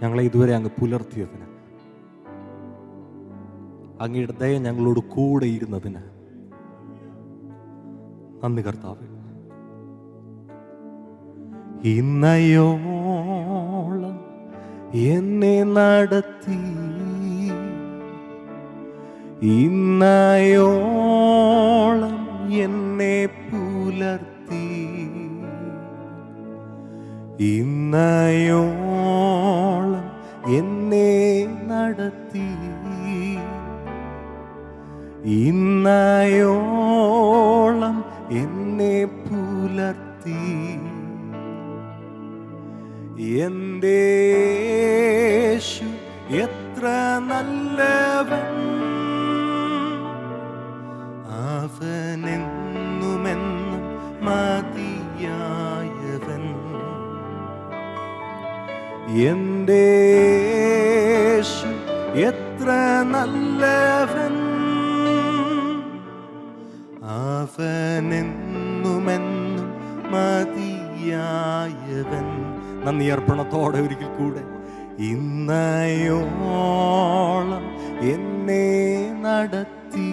ഞങ്ങളെ ഇതുവരെ അങ്ങ് പുലർത്തിയതിന്, അങ്ങയുടെ ദയ ഞങ്ങളോട് കൂടെ ഇരുന്നതിന് നന്ദി കർത്താവേ. ഇന്നയോളം എന്നെ നടത്തി, ഇന്നയോളം എന്നെ പുലർത്തി, ഇന്നയോളം എന്നെ നടത്തി, ഇന്നയോളം എന്നെ പുലർത്തി. എൻ്റെ യേശു എത്ര നല്ലവൻ, അവനെന്നുമെന്നും മതിയായവൻ. എൻ്റെ യേശു എത്ര നല്ലവൻ, അവനെന്നുമെന്നും മതിയായവൻ. നന്ദി അർപ്പണത്തോടെ ഒരിക്കൽ കൂടെ. ഇന്നയോളം എന്നെ നടത്തി,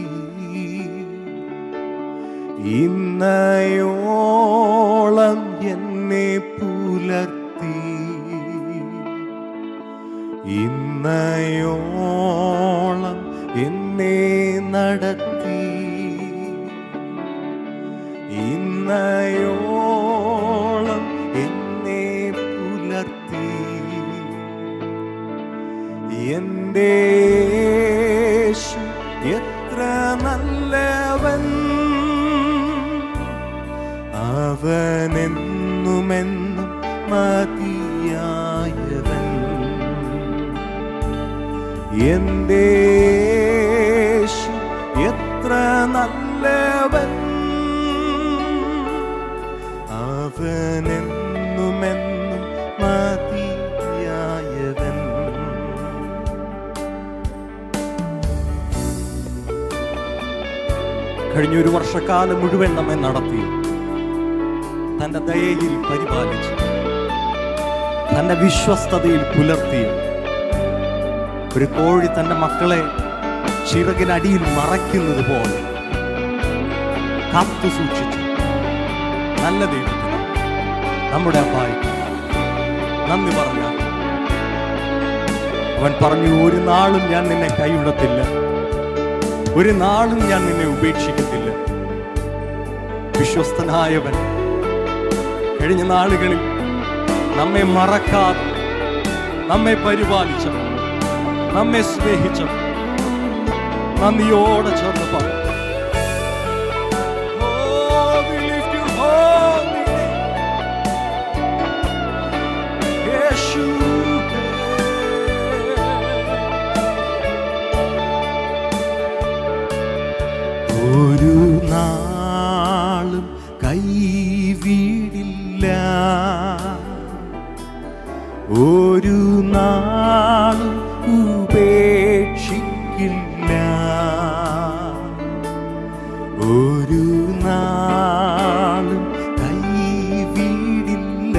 ഇന്നയോളം എന്നെ പുലർത്തി, ഇന്നയോളം എന്നെ നടത്തി, ഇന്നയോളം എന്നെ പുലർത്തി. എൻ്റെ യേശു എത്ര നല്ലവൻ, അവനെന്നുമെന്നും മതിയായവൻ. എൻ്റെ യേശു എത്ര നല്ലവൻ, അവനെന്നുമെന്നും മതിയായവൻ. കഴിഞ്ഞൊരു വർഷക്കാലം മുഴുവൻ നമ്മെ നടത്തി, തന്റെ ദയയിൽ പരിപാലിച്ച്, തന്റെ വിശ്വസ്തതയിൽ പുലർത്തി. ഒരു കോഴി തന്റെ മക്കളെ ചിറകിനടിയിൽ മറയ്ക്കുന്നത് പോലെ കാത്തു സൂക്ഷിച്ചു നല്ല ദൈവത്തിന്, നമ്മുടെ അപ്പായിക്ക് നന്ദി പറഞ്ഞു. അവൻ പറഞ്ഞു, ഒരു നാളും ഞാൻ നിന്നെ കൈവിടത്തില്ല, ഒരു നാളും ഞാൻ നിന്നെ ഉപേക്ഷിക്കത്തില്ല. വിശ്വസ്തനായവൻ കഴിഞ്ഞ നാളുകളിൽ നമ്മെ മറക്കാതെ, നമ്മെ പരിപാലിച്ച, നമ്മെ സ്നേഹിച്ച നന്ദിയോടെ ചേർന്ന് പാടും. ഒരു നാളും കൈവിടില്ല, ഒരു നാളും ഉപേക്ഷിക്കില്ല, ഒരു നാളും കൈവിടില്ല,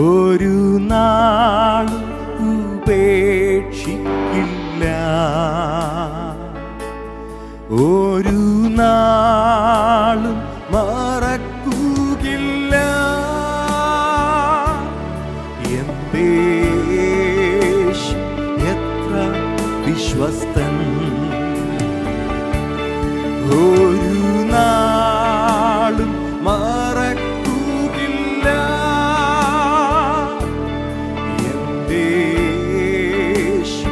ഒരു നാളും ഉപേക്ഷിക്കില്ല, ഒരു നാളും മറക്കുകയില്ല. എൻ്റെ യേശു എത്ര വിശ്വസ്തൻ, ഒരു നാളും മറക്കുകയില്ല. എൻ്റെ യേശു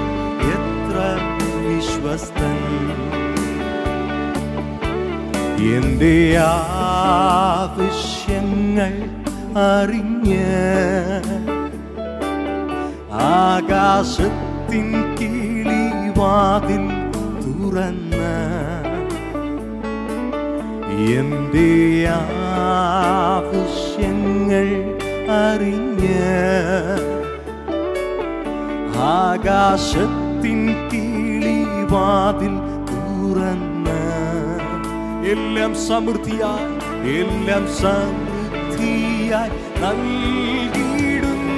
എത്ര വിശ്വസ്തൻ. എൻ്റെ ആവശ്യങ്ങൾ അറിഞ്ഞ് ആകാശത്തിൻ കിളിവാതിൽ തുറന്ന്, എൻ്റെ ആവശ്യങ്ങൾ അറിഞ്ഞ് ആകാശത്തിൻ കിളിവാതിൽ തുറന്ന്, എല്ലാം സമൃദ്ധിയായി, എല്ലാം സമൃദ്ധിയായി നൽകിയിടുന്നു.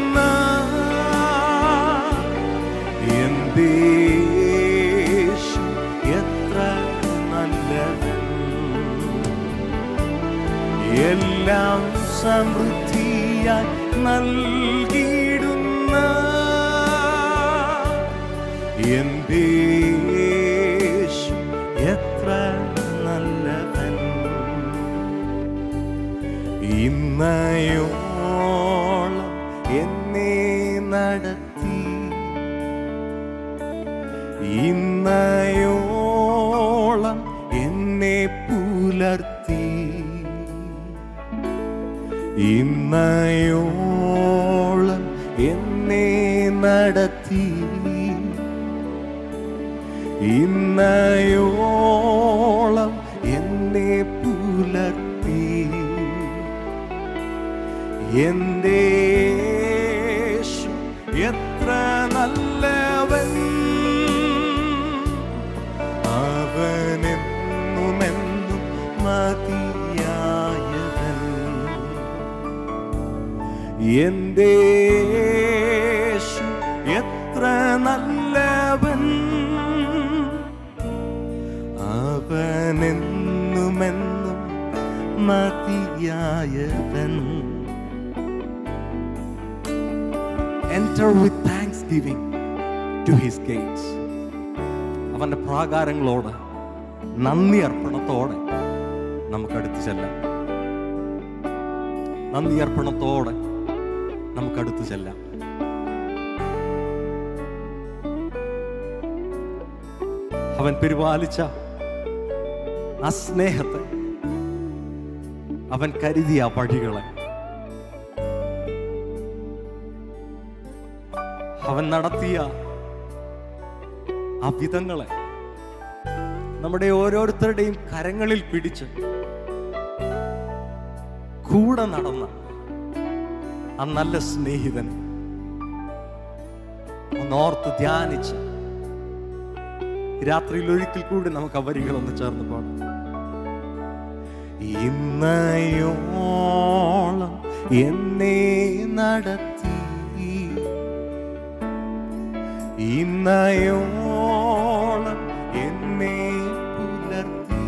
എല്ലാം സമൃദ്ധിയായി നൽകിയിടുന്ന എൻ്റെ യേശു എത്ര നല്ലവൻ. ഇന്നയോളം എന്നെ നടത്തി, ഇന്നയോളം എന്നെ പുലർത്തി, ഇന്നയോളം എന്നെ നടത്തി, ഇന്നയോളം എന്നെ പുലർത്തി. എൻ്റെ യേശു എത്ര നല്ലവൻ, അവനെന്നുമെന്നും മതിയായവൻ. എൻ്റെ യേശു എത്ര നല്ലവൻ, അവനെന്നുമെന്നും മതിയായവൻ. Enter with thanksgiving to his gates. അവന്റെ പ്രാകാരങ്ങളോട് നന്ദി അർപ്പണത്തോടെ നമുക്കടുത്ത് ചെല്ലാം. നന്ദി അർപ്പണത്തോടെ നമുക്കടുത്ത് ചെല്ലാം. അവൻ പരിപാലിച്ച ആ സ്നേഹത്തെ, അവൻ കരുതിയ ആ വഴികളെ, അവൻ നടത്തിയ ആ വിധങ്ങളെ നമ്മുടെ ഓരോരുത്തരുടെയും കരങ്ങളിൽ പിടിച്ച് കൂടെ നടന്ന ആ നല്ല സ്നേഹിതൻ ഒന്നോർത്ത് ധ്യാനിച്ച് രാത്രിയിൽ ഒരിക്കൽ കൂടി നമുക്ക് ആ വരികളൊന്ന് ചേർന്ന് പാടാം. ഇന്നയോളം എന്നെ നടത്തി, ഇന്നയോളം എന്നെ പുലർത്തി,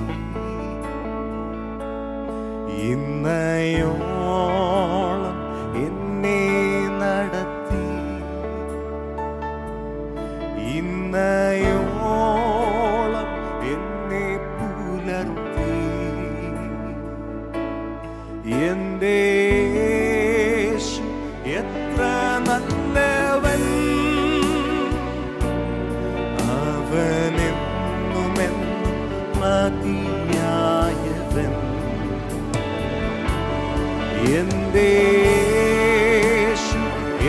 ഇന്നയോളം എന്നെ നടത്തി, ഇന്നയോളം എന്നെ പുലർത്തി. എൻ്റെ യേശു എത്ര നല്ലവൻ, അവനെന്നുമെന്നും മതിയായവൻ. എൻ്റെ യേശു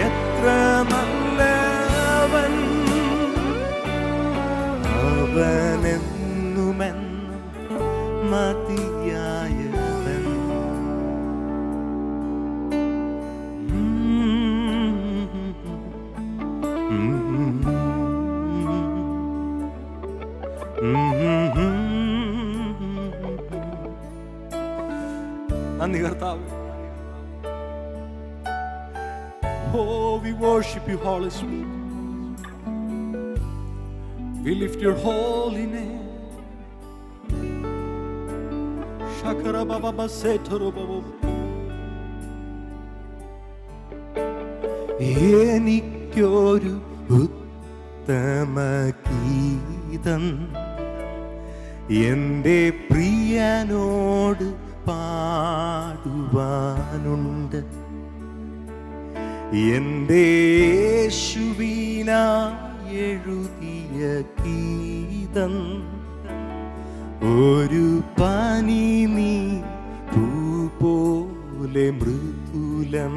എത്ര നല്ലവൻ, അവനെന്നുമെന്നും മതിയായവൻ. നന്ദി കർത്താവേ. Oh, we worship you, Holy Spirit. We lift your holy name. Shakara baba basetoro baba. എനിക്കൊരു ഉത്തമ ഗീതം എൻ്റെ പ്രിയനോട് പാടുവാനുണ്ട്. എൻ്റെ യേശുവിനായി എഴുതിയ ഗീതം ഒരു പനി നീ പൂ പോലെ മൃദുലം.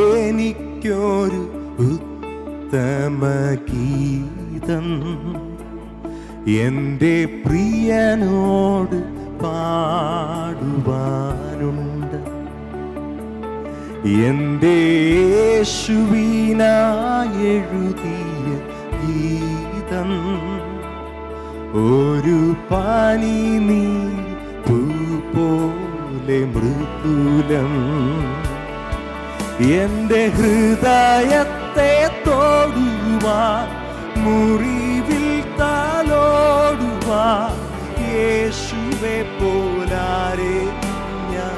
എനിക്കൊരു ഉത്തമ ഗീതം എൻ്റെ പ്രിയനോട് പാടുവാനുണ്ട്. എൻ്റെ യേശുവിനായി എഴുതിയ ഗീതം ഒരു പനി നീ പൂ പോലെ മൃദുലം. എൻ്റെ ഹൃദയത്തെ തൊടുവാൻ, മുറിവിൽ തലോടുവാൻ യേശു യേശുവെ പോലാരെ ഞാൻ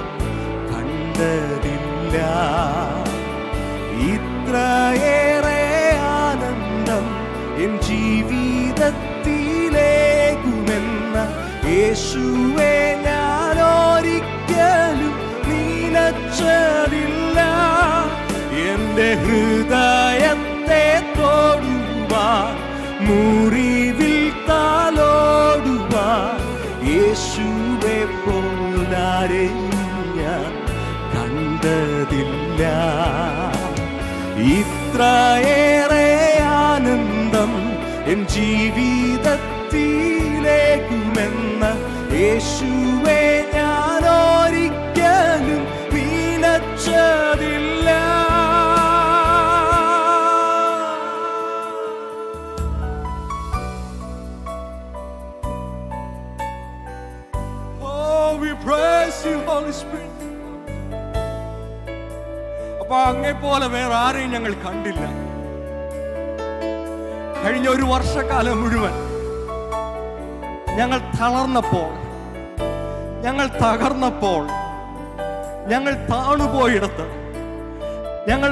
കണ്ടതില്ല. ഇത്രയേറെ ആനന്ദം എൻ ജീവിതത്തിലേകുമെന്ന യേശുവെ ഞാൻ ഒരിക്കലും നിലച്ചതില്ല. എന്റെ ഹൃദയത്തെ തൊടുവാൻ, മുറിവിൽ തലോടുവാൻ യേശുവെ പോലാരെ ഞാൻ കണ്ടതില്ല. ഇത്രയേറെ ആനന്ദം എൻ ജീവിതത്തിലേക്കുമെന്ന യേശുവെ ഞാൻ ഒരിക്കലും നിലച്ചതില്ല. Oh, we praise you, Holy Spirit. അപ്പൊ അങ്ങേ പോലെ വേറെ ആരെയും ഞങ്ങൾ കണ്ടില്ല. കഴിഞ്ഞ ഒരു വർഷക്കാലം മുഴുവൻ ഞങ്ങൾ തളർന്നപ്പോൾ, ഞങ്ങൾ തകർന്നപ്പോൾ, ഞങ്ങൾ താണുപോയിടത്ത്, ഞങ്ങൾ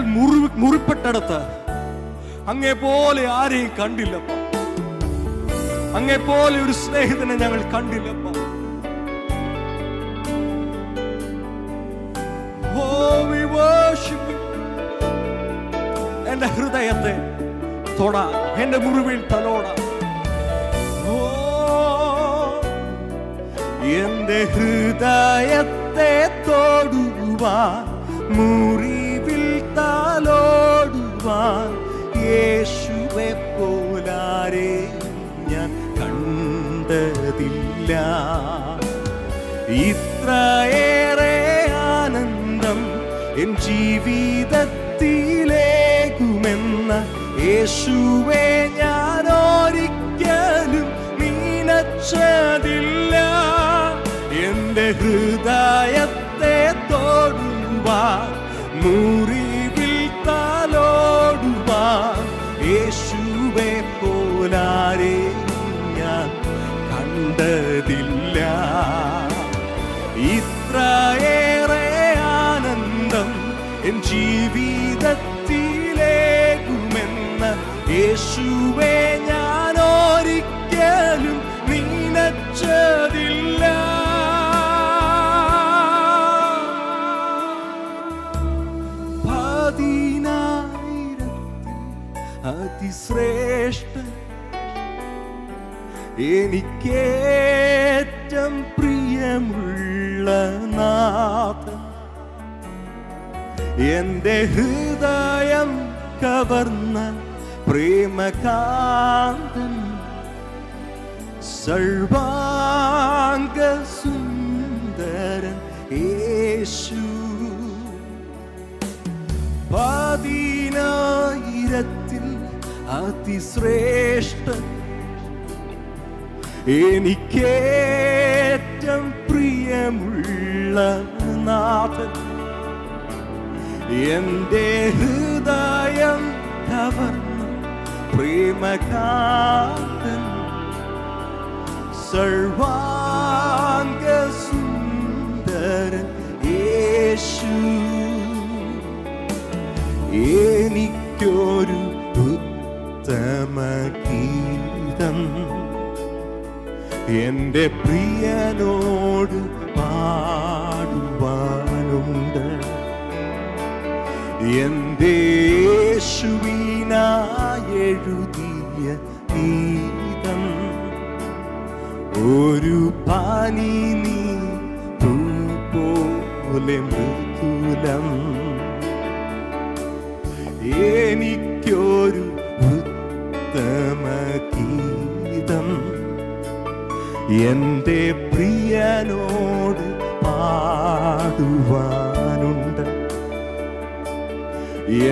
മുറിപ്പെട്ടെടുത്ത് അങ്ങേ പോലെ ആരെയും കണ്ടില്ലപ്പോ. അങ്ങേ പോലെ ഒരു സ്നേഹിതനെ ഞങ്ങൾ കണ്ടില്ലപ്പോ. എന്റെ ഹൃദയത്തെ തൊടാൻ, എന്റെ മുറിവിൽ തലോടാൻ, എന്റെ ഹൃദയത്തെ തൊടുവാൻ, മുറിവിൽ തലോടുവാൻ യേശുവെ പോലാരെ ഞാൻ കണ്ടതില്ല. ഇത്രയേറെ ആനന്ദം എൻ ജീവിതത്തിലേക്കുമെന്ന യേശുവെ ഞാൻ ഒരിക്കലും നിലച്ചതില്ല. എന്റെ ഹൃദയത്തെ തൊടുവാൻ, മുറിവിൽ തലോടുവാൻ യേശുവെ പോലാരെ ഞാൻ കണ്ടതില്ല. ഇത്രയേറെ ആനന്ദം എൻ ജീവിതത്തിലേക്കുമെന്ന യേശുവെ ഞാൻ ഒരിക്കലും നിലച്ചതില്ല. അതിശ്രേഷ്ഠൻ, എനിക്കേറ്റം പ്രിയമുള്ള നാഥൻ, എന്റെ ഹൃദയം കവർന്ന പ്രേമകാന്തൻ, സർവാംഗ സുന്ദരൻ യേശു. 10,000 അതിശ്രേഷ്ഠൻ, എനിക്കേറ്റം പ്രിയമുള്ള നാഥൻ, എന്റെ ഹൃദയം കവർന്ന പ്രേമകാന്തൻ, സർവാംഗ സുന്ദരൻ യേശു. എനിക്കൊരു ഉത്തമ ഗീതം എന്റെ പ്രിയനോട് പാടുവാനുണ്ട്. എന്റെ യേശുവിനായി എഴുതിയ ഗീതം ഒരു പനിനീ പോലെ മൃദുലം. എനിക്കൊരു ഉത്തമ ഗീതം എന്റെ പ്രിയനോട് പാടുവാനുണ്ട്.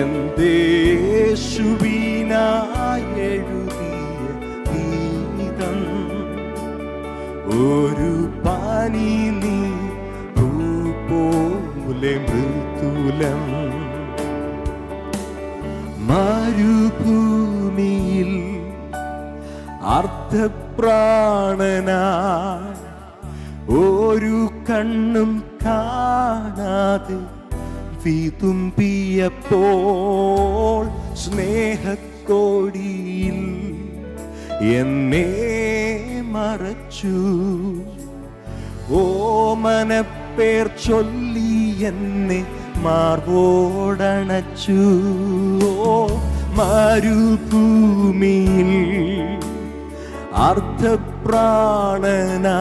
എന്റെ യേശുവിനായി എഴുതിയ ഗീതം ഒരു പനിനീ പോലെ മൃദുലം. മരുഭൂമിയിൽ അർദ്ധപ്രാണനായി ഒരു കണ്ണും കാണാതെ വിതുമ്പിയപ്പോൾ സ്നേഹക്കോടിയിൽ എന്നെ മറച്ചു. ഓമനപ്പേർ ചൊല്ലി എന്നെ മാർവോടണച്ചു. മരുഭൂമിയിൽ അർദ്ധപ്രാണനാ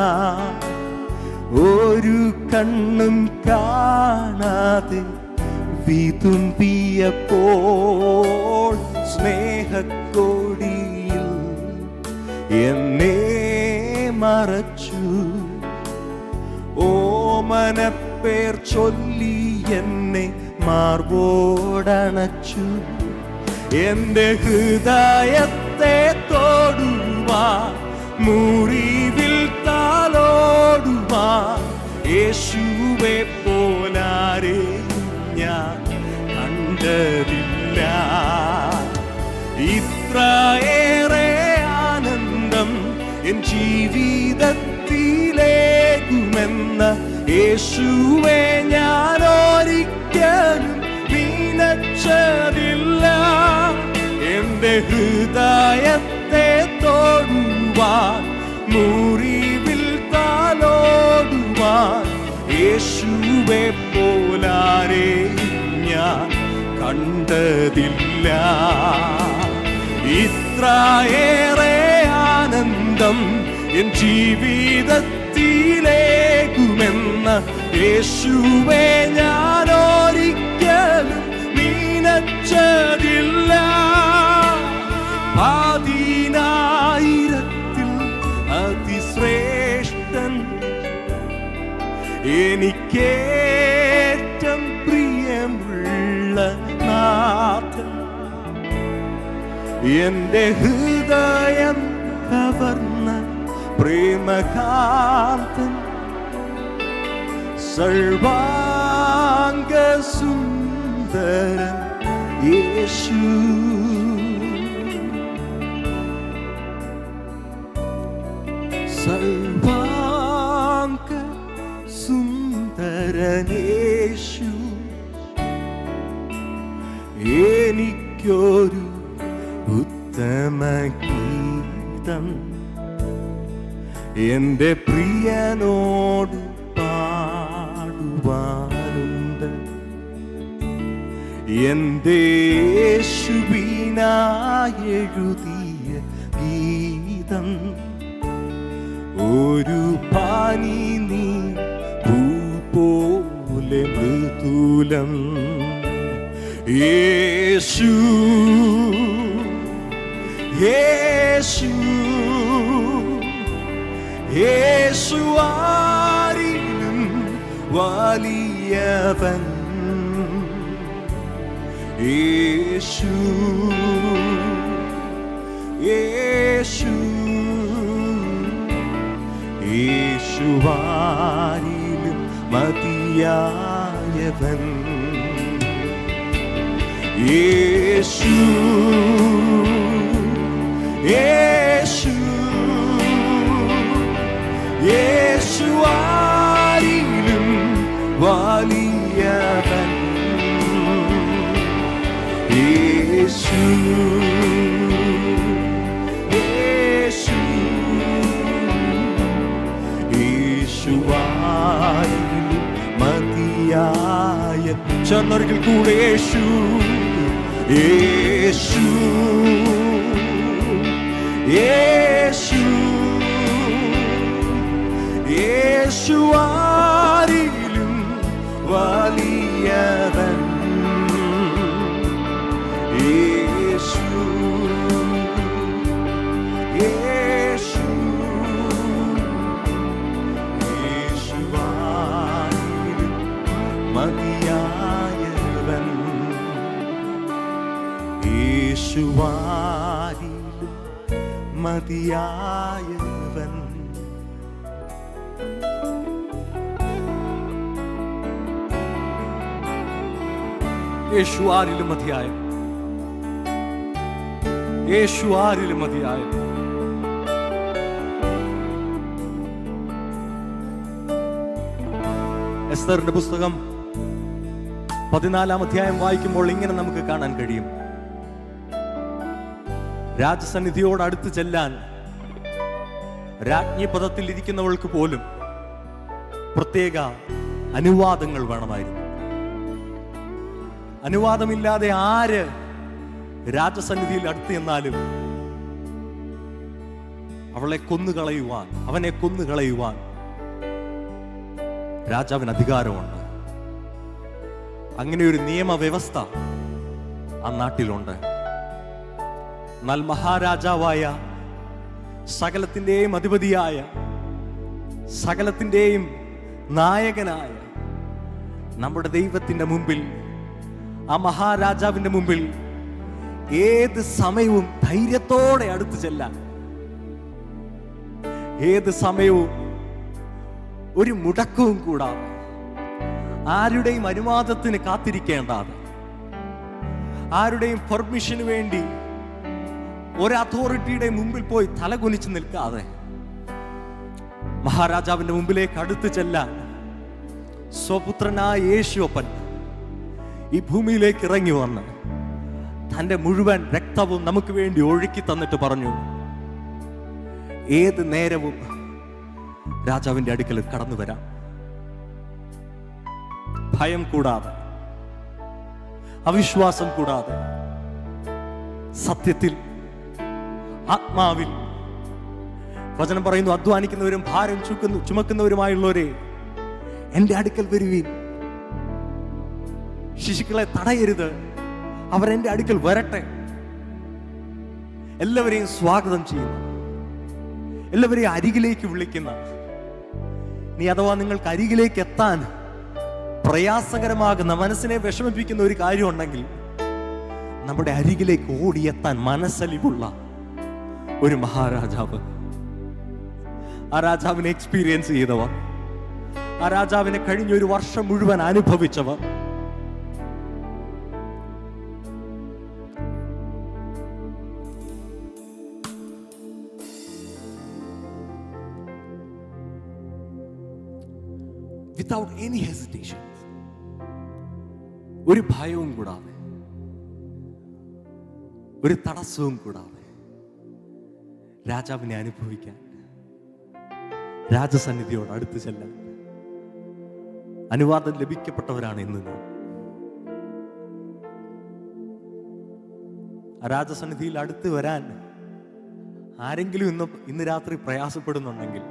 ഒരു കണ്ണും കാണാതെ വിതുമ്പിയപ്പോൾ സ്നേഹക്കോടിയിൽ എന്നെ മറച്ചു. ഓമനപ്പേർ ചൊല്ലി എന്നെ മാർവോടണച്ചു. എന്റെ ഹൃദയത്തെ തൊടുവാൻ മുറിവിൽ താലോടുവാൻ യേശുവെ പോലാരെയും ഞാൻ കണ്ടതില്ല. ഇത്രയേറെ ആനന്ദം എൻ ജീവിതത്തിലേകുമെന്ന യേശുവെ ഞാൻ ഒരിക്കലും നിനച്ചതില്ല. എന്റെ ഹൃദയത്തെ തൊടുവാൻ മുറിവിൽ താലോടുവാൻ യേശുവെ പോലാരെയും ഞാൻ കണ്ടതില്ല. ഇത്രയേറെ ആനന്ദം എൻ ജീവിതത്തിലേകുമെന്ന യേശുവെ ഞാൻ ഒരിക്കലും നിനച്ചതില്ല. 10,000 അതിശ്രേഷ്ഠൻ എനിക്കേറ്റം പ്രിയമുള്ള നാഥൻ, എന്റെ ഹൃദയം കവർന്ന പ്രേമകാന്തൻ, സർവാംഗ സുന്ദരൻ യേശു. സർവാംഗ സുന്ദരൻ യേശു. എനിക്കൊരു ഉത്തമ ഗീതം എന്റെ പ്രിയനോട് പാടുവാനുണ്ട്. എന്റെ യേശുവിനായി എഴുതിയ ഗീതം ഒരു പനിനീ പൂ പോലെ മൃദുലം. യേശു യേശു യേശു ആരിലും വലിയവൻ. യേശു യേശു യേശുവാരിലും മതിയായവൻ. യേശു യേശു യേശുവാരിലും വലിയവൻ. യേശു യേശു യേശുവാരിലും മതിയായ. ചേർന്നൊരിക്കൽ കൂടെ യേശു യേശു യേശു യേശുവാരിലും വലിയവൻ. യേശു യേശു യേശുവാരിലും മതിയായവൻ. യേശുവാരിലും മതിയായവൻ. യേശുവാരിലും മതിയായവൻ. യേശുവാരിലും മതിയായവൻ. എസ്തറിന്റെ പുസ്തകം 14-ാം അധ്യായം വായിക്കുമ്പോൾ ഇങ്ങനെ നമുക്ക് കാണാൻ കഴിയും. രാജസന്നിധിയോട് അടുത്ത് ചെല്ലാൻ രാജ്ഞി പദത്തിൽ ഇരിക്കുന്നവൾക്ക് പോലും പ്രത്യേക അനുവാദങ്ങൾ വേണമായിരുന്നു. അനുവാദമില്ലാതെ ആര് രാജസന്നിധിയിൽ അടുത്ത് ചെന്നാലും അവളെ കൊന്നുകളയുവാൻ, അവനെ കൊന്നുകളയുവാൻ രാജാവിന് അധികാരമുണ്ട്. അങ്ങനെ ഒരു നിയമവ്യവസ്ഥ ആ നാട്ടിലുണ്ട്. എന്നാൽ മഹാരാജാവായ, സകലത്തിന്റെയും അധിപതിയായ, സകലത്തിന്റെയും നായകനായ നമ്മുടെ ദൈവത്തിന്റെ മുമ്പിൽ, ആ മഹാരാജാവിന്റെ മുമ്പിൽ ഏത് സമയവും ധൈര്യത്തോടെ അടുത്ത് ചെല്ലാൻ, ഏത് സമയവും ഒരു മുടക്കവും കൂടാതെ, ആരുടെയും അനുവാദത്തിന് കാത്തിരിക്കേണ്ടാതെ, ആരുടെയും പെർമിഷന് വേണ്ടി ഒരു അതോറിറ്റിയുടെ മുമ്പിൽ പോയി തലകുനിച്ച് നിൽക്കാതെ മഹാരാജാവിന്റെ മുമ്പിലേക്ക് അടുത്ത് ചെല്ലാൻ സ്വപുത്രനായ യേശുവപ്പൻ ഈ ഭൂമിയിലേക്ക് ഇറങ്ങി വന്ന് തന്റെ മുഴുവൻ രക്തവും നമുക്ക് വേണ്ടി ഒഴുക്കി തന്നിട്ട് പറഞ്ഞു, ഏത് നേരവും രാജാവിന്റെ അടുക്കൽ കടന്നു വരാം, ഭയം കൂടാതെ, അവിശ്വാസം കൂടാതെ, സത്യത്തിൽ, ആത്മാവിൽ. വചനം പറയുന്നു, അധ്വാനിക്കുന്നവരും ഭാരം ചുമക്കുന്നവരുമായുള്ളവരെ എന്റെ അടുക്കൽ വരുവീൻ. ശിശുക്കളെ തടയരുത്, അവരെന്റെ അടുക്കൽ വരട്ടെ. എല്ലാവരെയും സ്വാഗതം ചെയ്യുന്നു, എല്ലാവരെയും അരികിലേക്ക് വിളിക്കുന്ന. നീ അഥവാ നിങ്ങൾക്ക് അരികിലേക്ക് എത്താൻ പ്രയാസകരമാകുന്ന, മനസ്സിനെ വിഷമിപ്പിക്കുന്ന ഒരു കാര്യം ഉണ്ടെങ്കിൽ, നമ്മുടെ അരികിലേക്ക് ഓടിയെത്താൻ മനസ്സലിവുള്ള ഒരു മഹാരാജാവ്, ആ രാജാവിനെ എക്സ്പീരിയൻസ് ചെയ്തവർ, ആ രാജാവിനെ കഴിഞ്ഞ ഒരു വർഷം മുഴുവൻ അനുഭവിച്ചവർ, without any hesitation, ഒരു ഭയവും കൂടാതെ, ഒരു തടസ്സവും കൂടാതെ രാജാവിനെ അനുഭവിക്കാൻ, രാജസന്നിധിയോട് അടുത്ത് ചെല്ലാൻ അനുവാദം ലഭിക്കപ്പെട്ടവരാണ് ഇന്ന് നാം. ആ രാജസന്നിധിയിൽ അടുത്ത് വരാൻ ആരെങ്കിലും ഇന്ന് രാത്രി പ്രയാസപ്പെടുന്നുണ്ടെങ്കിൽ,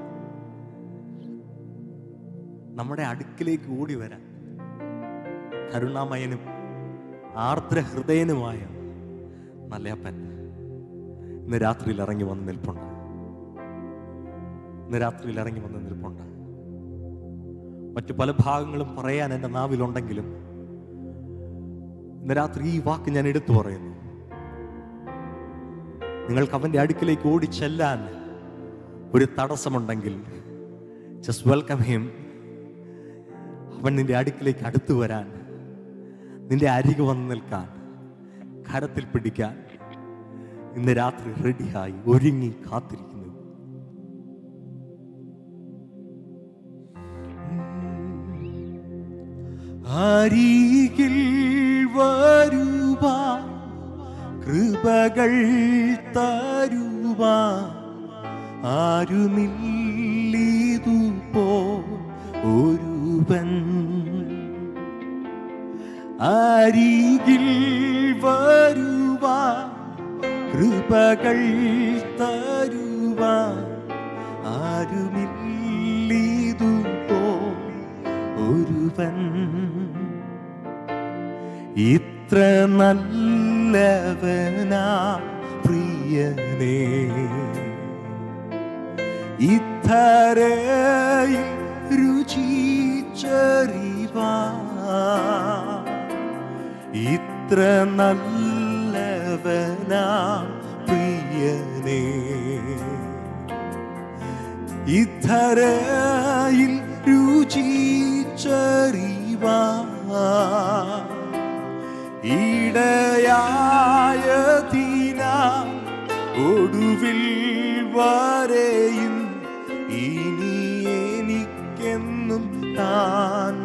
നമ്മുടെ അടുക്കിലേക്ക് ഓടി വരാൻ കരുണാമയനും ആർദ്രഹൃദയനുമായ നല്ലപ്പൻ ഇന്ന് രാത്രിയിൽ ഇറങ്ങി വന്ന് നിൽപ്പുണ്ട്. ഇന്ന് രാത്രിയിൽ ഇറങ്ങി വന്ന് നിൽപ്പുണ്ട്. മറ്റു പല ഭാഗങ്ങളും പറയാൻ എൻ്റെ നാവിലുണ്ടെങ്കിലും ഇന്ന് രാത്രി ഈ വാക്ക് ഞാൻ എടുത്തു പറയുന്നു. നിങ്ങൾക്ക് അവൻ്റെ അടുക്കിലേക്ക് ഓടി ചെല്ലാൻ ഒരു തടസ്സമുണ്ടെങ്കിൽ, ജസ്റ്റ് വെൽക്കം ഹിം. അവൻ നിന്റെ അടുക്കിലേക്ക് അടുത്തു വരാൻ, നിന്റെ അരികെ വന്ന് നിൽക്കാൻ, കരത്തിൽ പിടിക്കാൻ ഇന്ന് രാത്രി റെഡിയായി ഒരുങ്ങി കാത്തിരിക്കുന്നു. അരികിൽ വരുവാൻ, കൃപകൾ തരുവാൻ ആരുമില്ലിതുപോ ഒരുവൻ. അരികിൽ വരുവാൻ, കൃപകൾ തരുവാൻ ആരുമില്ലിതുപോ ഒരുവൻ. ഇത്ര നല്ലവനാ പ്രിയനേ, ഇത്തരയിൽ രുചിച്ചറിവാൻ. ഇത്ര നല്ലവനാ പ്രിയനേ, ഇത്തരയിൽ രുചിച്ചറിവാൻ. ഇടയായതിനാ ഒടുവിൽ വരെയും ഇനി എനിക്കെന്നും താൻ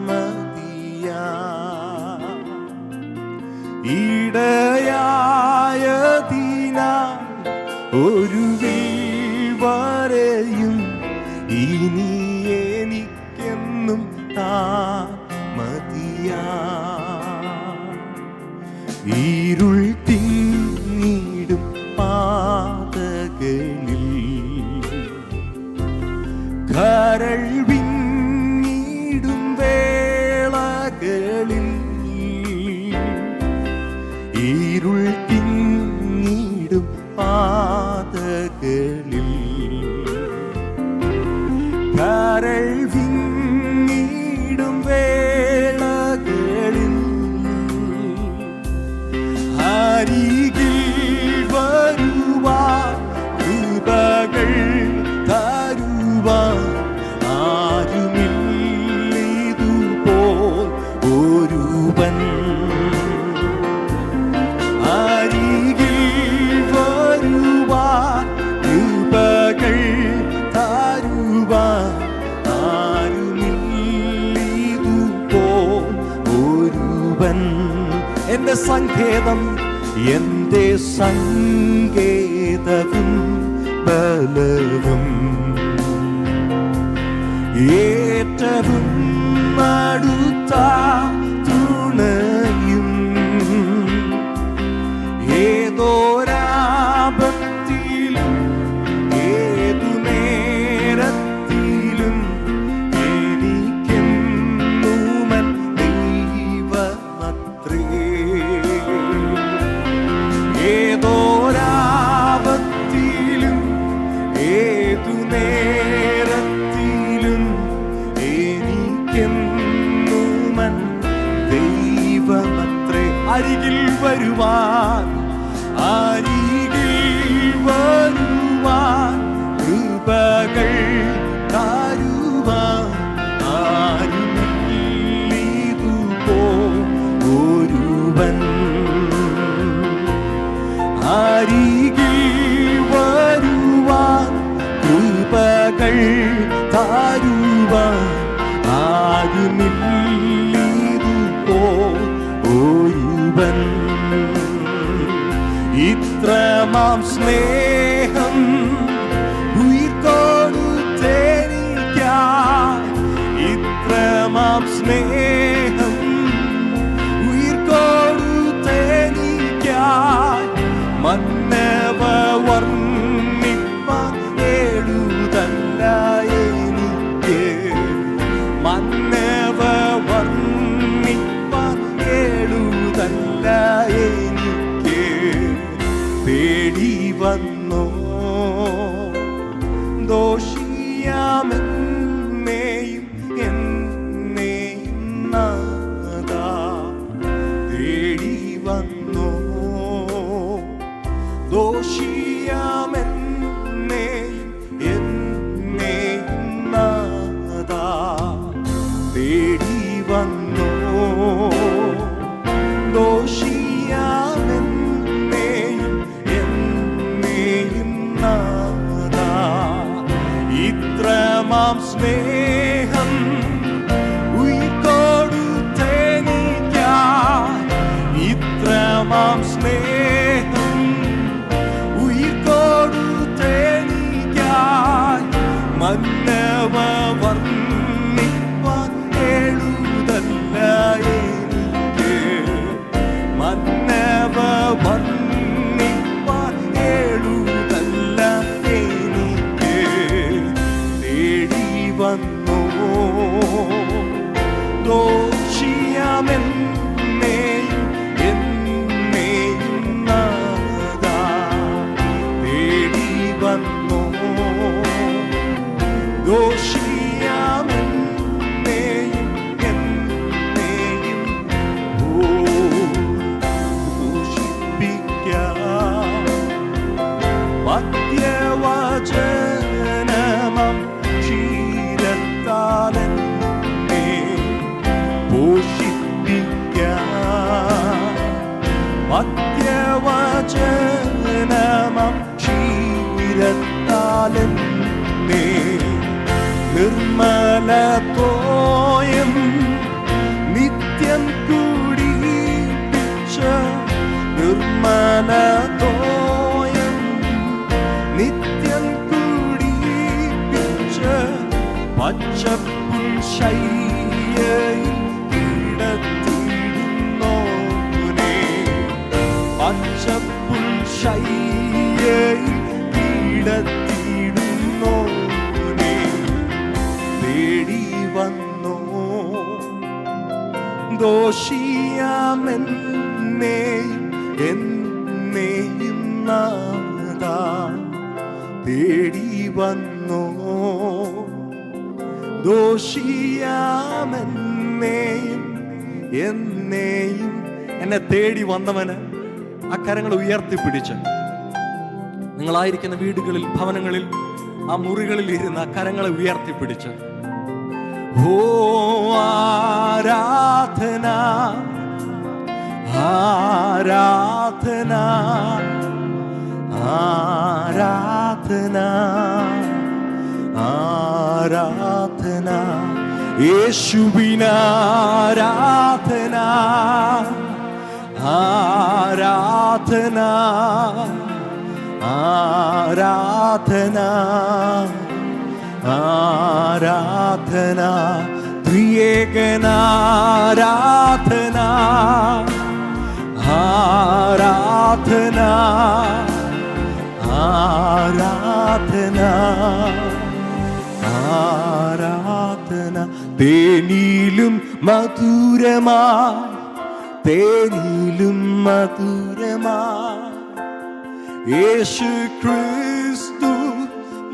ഒരു വരെയും ഇനി എനിക്കെന്നും മതിയാ. ഇരുൾ തിങ്ങിടും പാതകളിൽ കരൾ വിങ്ങിടും വേളകളിൽ ഇരുൾ തിങ്ങിടും പാതകളിൽ കരൾ വിങ്ങിടും വേളകളിൽ അരികിൽ വരുവാൻ കൃപകൾ തരുവാൻ ആരുമില്ലിതുപോൽ ഒരുവൻ. അരികിൽ വരുവാൻ കൃപകൾ തരുവാൻ ആരുമില്ലിതുപോൽ ഒരുവൻ. എന്റെ സങ്കേതം, എന്റെ സങ്കേതവും ബലവും ഏറ്റവും അടുത്ത തുണയും ഏതോരാപത്തിലും ഏതു നേരത്തിലും എനിക്കെന്നുമൻ ദൈവമത്രേ. ഏതോരാപത്തിലും ഏതു നേരത്തിലും എനിക്കെന്നുമൻ ദൈവമത്രേ. അരികിൽ വരുവാൻ, അരികിൽ വരുവാൻ കൃപകൾ തരുവാൻ ആരുമില്ലിതുപോൽ ഒരുവൻ. അരികിൽ വരുവാൻ കൃപകൾ തരുവാൻ ആരുമില്ലിതുപോൽ ഒരുവൻ. ഇത്രമാം സ്നേഹം ഉയിർ കൊടുത്തെനിക്കായി, ഇത്രമാം സ്നേഹം ഉയിർ കൊടുത്തെനിക്കായി മന്നവ വർണ്ണിപ്പാൻ എഴുതല്ല എനിക്ക്. മന്നവ വർണ്ണിപ്പാൻ എഴുതല്ല എനിക്ക്. തേടി വന്നോ ദോഷിയാമെന്നെയും എന്നെയും നാഥാ. തേടി വന്നോ ദോഷിയാമെന്നെയും എന്നെയും നാഥാ. തേടി വന്നോ ദോഷിയാമെന്നെയും എന്നെയും നാഥാ. ഇത്രമാം സ്നേഹം ഉയിർ കൊടുത്തെനിക്കായി, ഇത്രമാം സ്നേഹം ഉയിർ കൊടുത്തെനിക്കായി മന്നവ വർണ്ണിപ്പാൻ എഴുതല്ല എനിക്ക്. മന്നവ വർണ്ണിപ്പാൻ എഴുതല്ല എനിക്ക്. തേടി വന്നോ ദോഷിയാമെന്നെയും എന്നെയും നാഥാ. തേടി വന്നോ ദോഷിയാമെന്നെയും എന്നെയും ദൂഷിപ്പിക്കാം. മദ്യവചനമം ക്ഷീരത്താലെന്നെ പോഷിപ്പിക്കാം. മദ്യവചനമം ക്ഷീരത്താലെന്നെ നിർമ്മല തോയം നിത്യം കുടിപ്പിച്ച നിർമ്മല തോയം ശയ്യയിൽ കിടത്തിയിടുന്നോനെ, പച്ചപ്പുൽ ശയ്യയിൽ കിടത്തിയിടുന്നോനെ, തേടി വന്നോ ദോഷിയാമെന്നെയും എന്നെയും നാഥാ, തേടി വന്നോ ദോഷിയാമെന്നെയും എന്നെയും. എന്നെ തേടി വന്നവന് ആ കരങ്ങൾ ഉയർത്തിപ്പിടിച്ച്, നിങ്ങളായിരിക്കുന്ന വീടുകളിൽ, ഭവനങ്ങളിൽ, ആ മുറികളിൽ ഇരുന്ന് ആ കരങ്ങളെ ഉയർത്തിപ്പിടിച്ച്, ഓ ആരാധന ആരാധന ആരാധന ആരാധന, യേശുവിനാരാധന ആരാധന ആരാധന ആരാധന, ത്രിയേകനാരാധന ആരാധന ആരാധന ആരാധന. തേനിലും മധുരമായി, തേനിലും മധുരമായി യേശു ക്രിസ്തു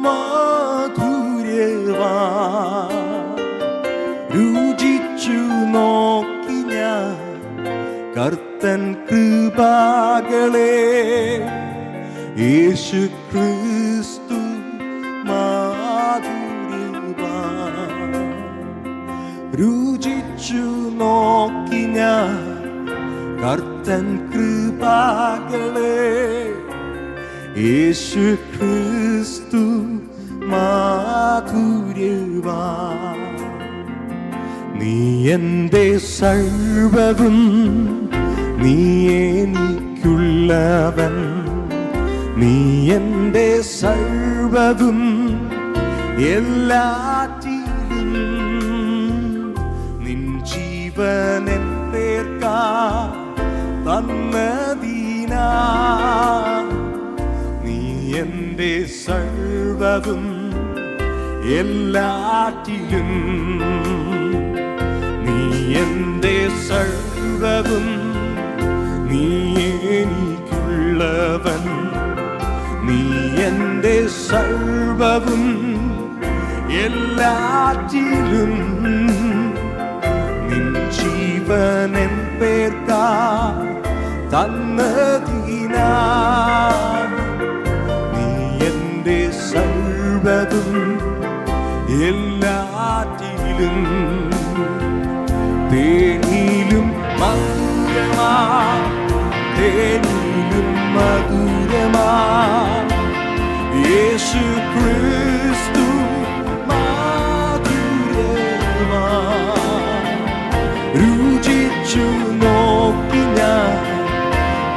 മാധുര്യവാൻ. രുചിച്ചു നോക്കി ഞാൻ കർത്തൻ കൃപകളെ, യേശു ക്രിസ്തു മാധുര്യവാൻ. രുചിച്ചു നോക്കി ഞാൻ കർത്തൻ കൃപകളെ, യേശു ക്രിസ്തു മാധുര്യവാൻ. നീ എൻ്റെ സർവ്വവും, നീ എനിക്കുള്ളവൻ, നീ എൻ്റെ സർവ്വവും എല്ലാറ്റിലും. നിൻ ജീവനെൻ പേർക്കാ തന്നതിനാ, നീ എൻ്റെ സർവ്വവും എല്ലാറ്റിലും. നീ എൻ്റെ സർവ്വവും, നീ എനിക്കുള്ളവൻ, നീ എൻ്റെ സർവ്വവും എല്ലാറ്റിലും. നിൻ ജീവനെൻ പേർക്കാ തന്നതിനാ, നീ എൻ്റെ സർവ്വവും എല്ലാറ്റിലും. തേനിലും മധുരമാ, തേനിലും മധുരമാ യേശു ക്രിസ്തു മാധുര്യമാ. രുചിച്ചു നോക്കി ഞാൻ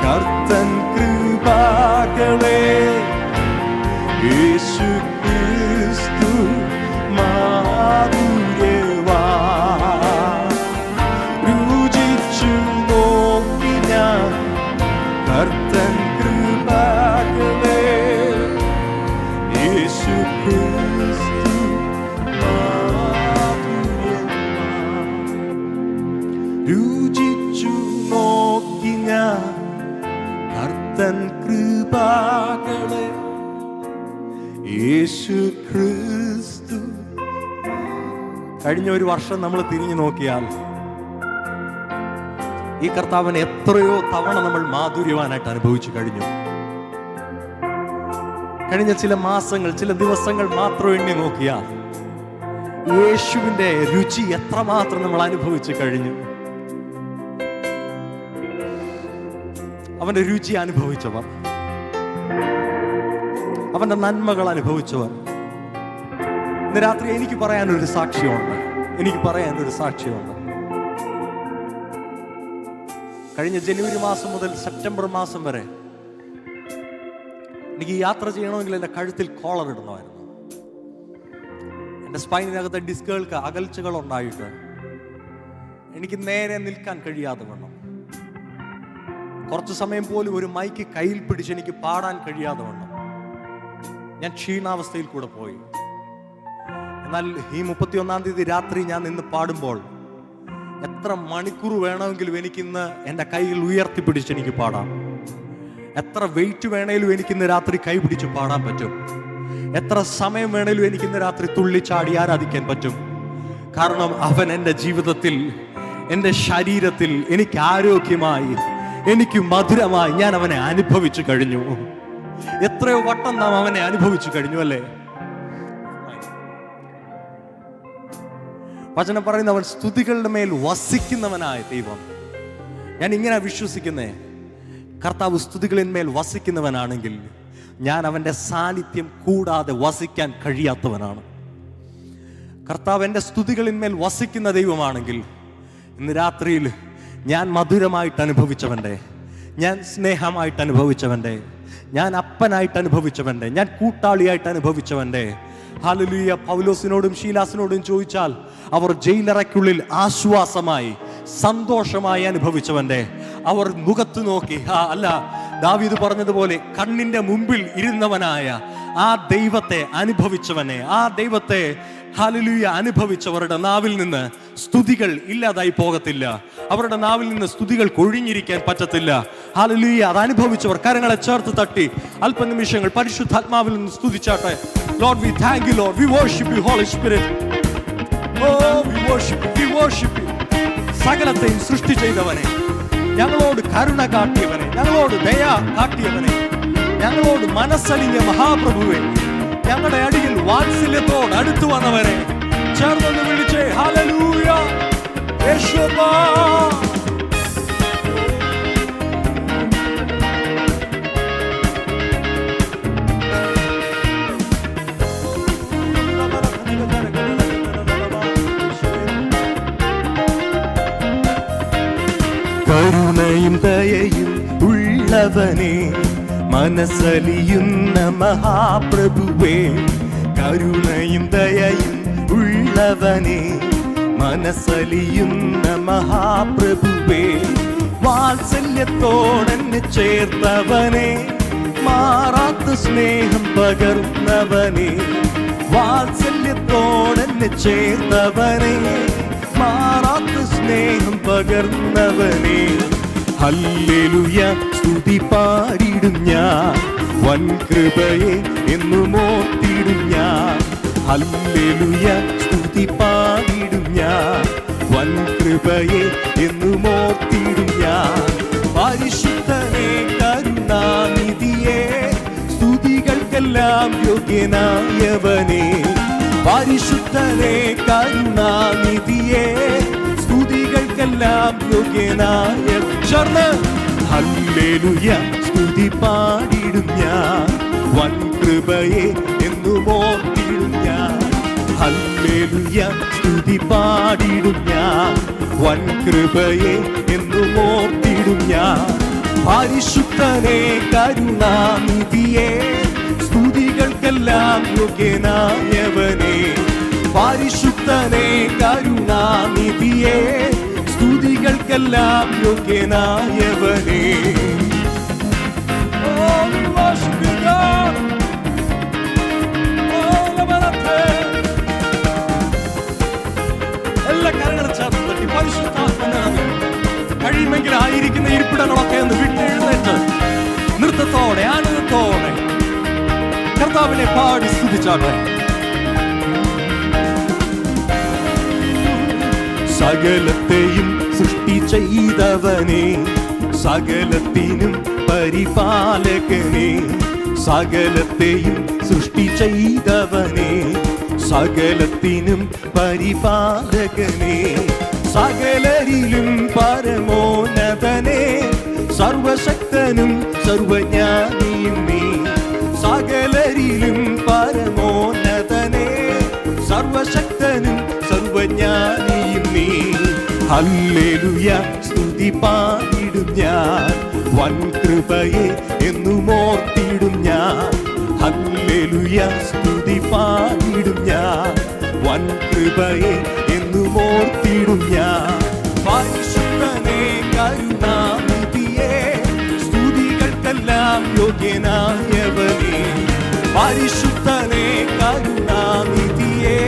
കർത്തൻ കൃപകളെ, യേശു ക്രിസ്തു മാധുര്യവാ. രുചിച്ചു നോക്കി ഞാൻ കർത്തൻ കൃപകളെ, യേശു ക്രിസ്തു മാധുര്യവാ. രുചിച്ചു നോക്കി ഞാൻ കർത്തൻ കൃപകളെ, യേശു ക്രിസ്തു. കഴിഞ്ഞ ഒരു വർഷം നമ്മൾ തിരിഞ്ഞു നോക്കിയാൽ ഈ കർത്താവിനെ എത്രയോ തവണ നമ്മൾ മാധുര്യവാനായിട്ട് അനുഭവിച്ചു കഴിഞ്ഞു. കഴിഞ്ഞ ചില മാസങ്ങൾ, ചില ദിവസങ്ങൾ മാത്രം എണ്ണി നോക്കിയാൽ യേശുവിന്റെ രുചി എത്രമാത്രം നമ്മൾ അനുഭവിച്ചു കഴിഞ്ഞു. അവന്റെ രുചി അനുഭവിച്ചവർ, അവന്റെ നന്മകൾ അനുഭവിച്ചവർ. ഇന്ന് രാത്രി എനിക്ക് പറയാനൊരു സാക്ഷ്യമുണ്ട്. കഴിഞ്ഞ ജനുവരി മാസം മുതൽ സെപ്റ്റംബർ മാസം വരെ എനിക്ക് യാത്ര ചെയ്യണമെങ്കിൽ എൻ്റെ കഴുത്തിൽ കോളർ ഇടണമായിരുന്നു. എൻ്റെ സ്പൈനിനകത്തെ ഡിസ്കുകൾക്ക് അകൽച്ചകൾ ഉണ്ടായിട്ട് എനിക്ക് നേരെ നിൽക്കാൻ കഴിയാതെ വണ്ണം, കുറച്ചു സമയം പോലും ഒരു മൈക്ക് കയ്യിൽ പിടിച്ച് എനിക്ക് പാടാൻ കഴിയാതെ വണ്ണം ഞാൻ ക്ഷീണാവസ്ഥയിൽ കൂടെ പോയി. എന്നാൽ ഈ 31-ാം തീയതി രാത്രി ഞാൻ നിന്ന് പാടുമ്പോൾ എത്ര മണിക്കൂർ വേണമെങ്കിലും എനിക്കിന്ന് എൻ്റെ കൈകൾ ഉയർത്തിപ്പിടിച്ച് എനിക്ക് പാടാം. എത്ര വെയിറ്റ് വേണേലും എനിക്കിന്ന് രാത്രി കൈ പിടിച്ച് പാടാൻ പറ്റും. എത്ര സമയം വേണേലും എനിക്കിന്ന് രാത്രി തുള്ളിച്ചാടി ആരാധിക്കാൻ പറ്റും. കാരണം അവൻ എൻ്റെ ജീവിതത്തിൽ, എൻ്റെ ശരീരത്തിൽ എനിക്ക് ആരോഗ്യമായി, എനിക്ക് മധുരമായി ഞാൻ അവനെ അനുഭവിച്ചു കഴിഞ്ഞു. എത്രയോ വട്ടം നാം അവനെ അനുഭവിച്ചു കഴിഞ്ഞു അല്ലേ? വചനം പറയുന്ന അവൻ സ്തുതികളുടെ മേൽ വസിക്കുന്നവനായ ദൈവം. ഞാൻ ഇങ്ങനെ വിശ്വസിക്കുന്നേ, കർത്താവ് സ്തുതികളിന്മേൽ വസിക്കുന്നവനാണെങ്കിൽ ഞാൻ അവൻ്റെ സാന്നിധ്യം കൂടാതെ വസിക്കാൻ കഴിയാത്തവനാണ്. കർത്താവ് എൻ്റെ സ്തുതികളിന്മേൽ വസിക്കുന്ന ദൈവമാണെങ്കിൽ ഇന്ന് രാത്രിയിൽ ഞാൻ മധുരമായിട്ട് അനുഭവിച്ചവൻ്റെ, ഞാൻ സ്നേഹമായിട്ട് അനുഭവിച്ചവൻ്റെ, ഞാൻ അപ്പനായിട്ട് അനുഭവിച്ചവൻ്റെ, ഞാൻ കൂട്ടാളിയായിട്ട് അനുഭവിച്ചവൻ്റെ, ഹല്ലേലൂയ, പൗലോസിനോടും ശീലാസിനോടും ചോദിച്ചാൽ അവർ ജയിലറയ്ക്കുള്ളിൽ ആശ്വാസമായി സന്തോഷമായി അനുഭവിച്ചവൻ്റെ, അവർ മുഖത്ത് നോക്കി അല്ല, ദാവീദ് പറഞ്ഞതുപോലെ കണ്ണിന്റെ മുമ്പിൽ ഇരുന്നവനായ ആ ദൈവത്തെ അനുഭവിച്ചവനെ, ആ ദൈവത്തെ ഹല്ലേലൂയ അനുഭവിച്ചവരുടെ നാവിൽ നിന്ന് സ്തുതികൾ ഇല്ലാതായി പോകത്തില്ല. അവരുടെ നാവിൽ നിന്ന് സ്തുതികൾ കൊഴിഞ്ഞിരിക്കാൻ പറ്റത്തില്ല. ഹല്ലേലൂയ, അത് അനുഭവിച്ചവർ കരങ്ങളെ ചേർത്ത് തട്ടി അല്പനിമിഷങ്ങൾ പരിശുദ്ധാത്മാവിൽ നിന്ന് സ്തുതിച്ചാട്ടെ. Lord, we thank you, Lord. We worship you, Holy Spirit. Oh, we worship you. We worship you. സകലത്തെയും സൃഷ്ടി ചെയ്തവനെ, ഞങ്ങളോട് കരുണ കാട്ടിയവനെ, ഞങ്ങളോട് ദയ കാട്ടിയവനെ, ഞങ്ങളോട് മനസ്സലിഞ്ഞ മഹാപ്രഭുവെ, ഞങ്ങളുടെ അടിയിൽ വാത്സല്യത്തോട് അടുത്തു വന്നവരെ ചേർന്ന് വിളിച്ചേ ഹല്ലേലൂയ യേശുവാ. കരുണയും ദയയും ഉള്ളവനെ, മനസ്സലിയുന്ന മഹാപ്രഭുവേ, കരുണയും ദയയും ഉള്ളവനെ, മനസ്സലിയുന്ന മഹാപ്രഭുവേ, വാത്സല്യത്തോടെന്നെ ചേർത്തവനെ, മാറാത്ത സ്നേഹം പകർന്നവനെ, വാത്സല്യത്തോടെന്നെ ചേർത്തവനെ, മാറാത്ത സ്നേഹം പകർന്നവനെ, ഹല്ലേലൂയ സ്തുതി പാടിടും ഞാൻ, വൻ കൃപയെ എന്നും ഓർത്തിടും ഞാൻ, ഹല്ലേലൂയ സ്തുതി പാടിടും ഞാൻ, വൻ കൃപയെ എന്നും ഓർത്തിടും ഞാൻ. പരിശുദ്ധനെ കരുണാനിധിയെ, സ്തുതികൾക്കെല്ലാം യോഗ്യനായവനെ, പരിശുദ്ധനെ കരുണാനിധിയെ, സ്തുതികൾക്കെല്ലാം യോഗ്യനായ ചേർന്ന് ഹല്ലേലൂയ സ്തുതി പാടിടും ഞാൻ, വൻ കൃപയെ എന്നും ഓർത്തിടും ഞാൻ, ഹല്ലേലൂയ സ്തുതി പാടിടും ഞാൻ, വൻ കൃപയെ എന്നും ഓർത്തിടും ഞാൻ. പരിശുദ്ധനെ കരുണാനിധിയെ, സ്തുതികൾക്കെല്ലാം യോഗ്യനായവനെ, പരിശുദ്ധനെ കരുണാനിധിയെ, സ്തുതികൾക്കെല്ലാം യോഗ്യനായവനെ. എല്ലാ കരങ്ങളും ചേർത്ത് തട്ടി പരിശുദ്ധാത്മാവിനെ കഴിയുമെങ്കിൽ ആയിരിക്കുന്ന ഇരിപ്പിടങ്ങളൊക്കെ ഒന്ന് വിട്ടെഴുന്നേറ്റ് നൃത്തത്തോടെ ആനന്ദത്തോടെ കർത്താവിനെ പാടി സ്തുതിച്ചാട്ടെ. സകലത്തെയും സൃഷ്ടി ചെയ്തവനെ, സകലത്തിനും പരിപാലകനെ, സകലത്തെയും സൃഷ്ടി ചെയ്തവനെ, സകലത്തിനും പരിപാലകനെ, സകലരിലും പരമോന്നതനെ, സർവശക്തനും സർവജ്ഞാനിയും നീ, സകലരിലും പരമോന്നതനെ, സർവശക്തനും സർവജ്ഞാനിയും നീ. ഹല്ലേലൂയ സ്തുതി പാടിടും ഞാൻ, വൻ കൃപയെ എന്നും ഓർത്തിടും ഞാൻ, ഹല്ലേലൂയ സ്തുതി പാടിടും ഞാൻ, കൃപയെ എന്നും ഓർത്തിടും ഞാൻ. പരിശുദ്ധനേ കരുണാനിധിയേ സ്തുതികൾക്കെല്ലാം യോഗ്യനായവനേ. പരിശുദ്ധനേ കരുണാനിധിയേ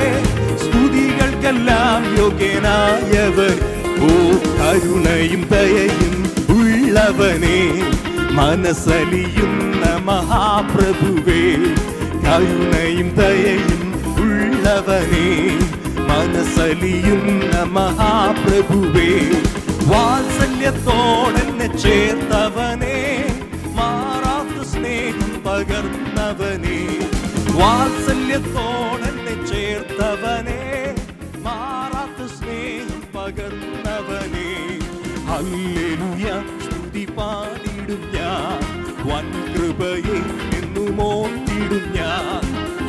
സ്തുതികൾക്കെല്ലാം യോഗ്യനായവൻ. ഓ കരുണയും ദയയും ഉള്ളവനേ മനസ്സലിയുന്ന മഹാപ്രഭുവേ. കരുണയും ദയയും ഉള്ളവനേ മനസ്സലിയുന്ന മഹാപ്രഭുവേ. വാത്സല്യത്തോടെന്നെ ചേർത്തവനേ മാറാത്ത സ്നേഹം പകർന്നവനേ. വാത്സല്യത്തോടെന്നെ ചേർത്തവനേ മാറാത്ത സ്നേഹം പകർന്നവനേ. ഹല്ലേലൂയ സ്തുതി പാടിടും ഞാൻ. വൻ കൃപയെ എന്നും ഓർത്തിടും ഞാൻ.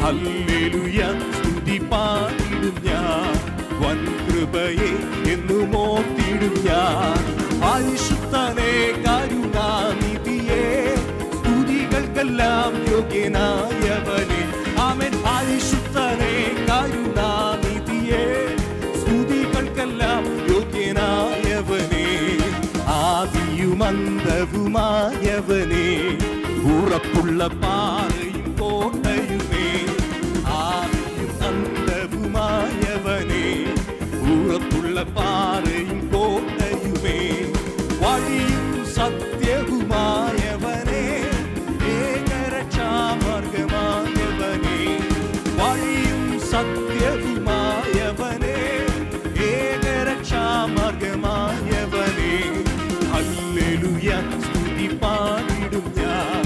ഹല്ലേലൂയ സ്തുതി പാടിടും ഞാൻ. വൻ കൃപയെ എന്നും ഓർത്തിടും ഞാൻ. പരിശുദ്ധനേ കരുണാനിധിയേ സ്തുതികൾക്കെല്ലാം യോഗ്യനായവനേ. ആമേൻ. പരിശുദ്ധനേ കരുണാനിധിയേ സ്തുതികൾക്കെല്ലാം യോഗ്യനായവനേ. ആദിയും അന്തവുമായവനേ ഉറപ്പുള്ള പാറയും കോട്ടയുമേ. ആദിയും അന്തവുമായവനേ ഉറപ്പുള്ള പാറയും കോട്ടയുമേ. വഴിയും സത്യവുമായവനേ ഏകരക്ഷാമാർഗമായവനേ. വഴിയും സത്യവുമായവനേ ഏകരക്ഷാമാർഗമായവനേ. ഹല്ലേലൂയ സ്തുതി പാടിടും ഞാൻ.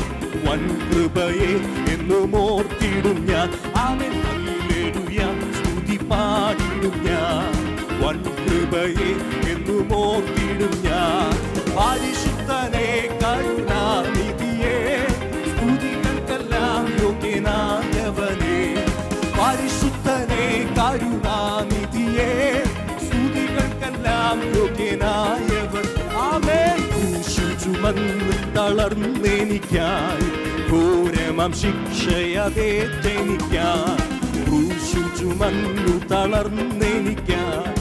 വൻ കൃപയെ എന്നും ഓർത്തിടും ഞാൻ. ആമേൻ. ഹല്ലേലൂയ സ്തുതി പാടിടും ഞാൻ. വൻ കൃപയെ എന്നും ഓർത്തിടും ഞാൻ. പരിശുദ്ധനേ കരുണാനിധിയേ സ്തുതികൾക്കെല്ലാം യോഗ്യനായവനേ. പരിശുദ്ധനേ കരുണാനിധിയേ സ്തുതികൾക്കെല്ലാം യോഗ്യനായവൻ. ആമേൻ. ക്രൂശു ചുമന്ന് തളർന്നെനിക്കായി ഘോരമാം ശിക്ഷയതേറ്റെനിക്കായി. ക്രൂശു ചുമന്നു തളർന്നെനിക്കായി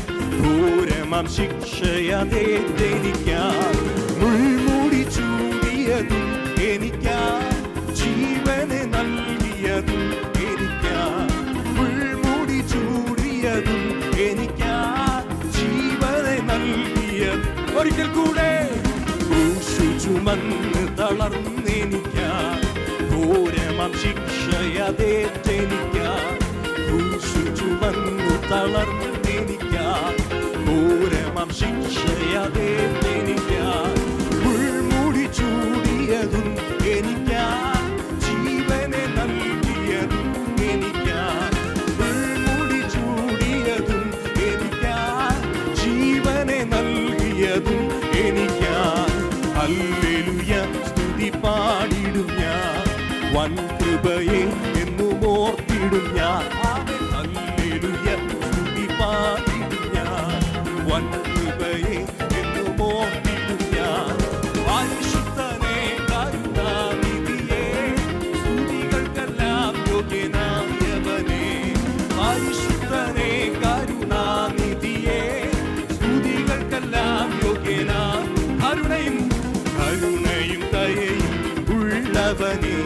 ഘോരമാം ശിക്ഷയതേറ്റെനിക്കായി. മുൾമുടി ചൂടിയതും എനിക്കായി ജീവനെ നൽകിയതും എനിക്കായി. മുൾമുടി ചൂടിയതും എനിക്കായി ജീവനെ നൽകിയതും. ഒരിക്കൽ കൂടെ ക്രൂശു ചുമന്ന് തളർന്നെനിക്കായി ഘോരമാം ശിക്ഷയതേറ്റെനിക്കായി. ക്രൂശു ചുമന്നു തളർന്നെനിക്കായി ഘോരമാം ശിക്ഷയതേറ്റെനിക്കായി. മുൾമുടി ചൂടിയതും എനിക്കായി ജീവനെ നൽകിയതും എനിക്കായി. മുൾമുടി ചൂടിയതും എനിക്കായി ജീവനെ നൽകിയതും എനിക്കായി. ഹല്ലേലൂയ സ്തുതി പാടിടും ഞാൻ. വൻ കൃപയെ എന്നും ഓർത്തിടും ഞാൻ. ഹല്ലേലൂയ സ്തുതി പാടിടും ഞാൻ. വൻ കൃപയെ എന്നും ഓർത്തിടും ഞാൻ. പരിശുദ്ധനേ കരുണാനിധിയേ സ്തുതികൾക്കെല്ലാം യോഗ്യനായവനേ. പരിശുദ്ധനേ കരുണാനിധിയേ സ്തുതികൾക്കെല്ലാം യോഗ്യനായ. കരുണയും ദയയും ഉള്ളവനേ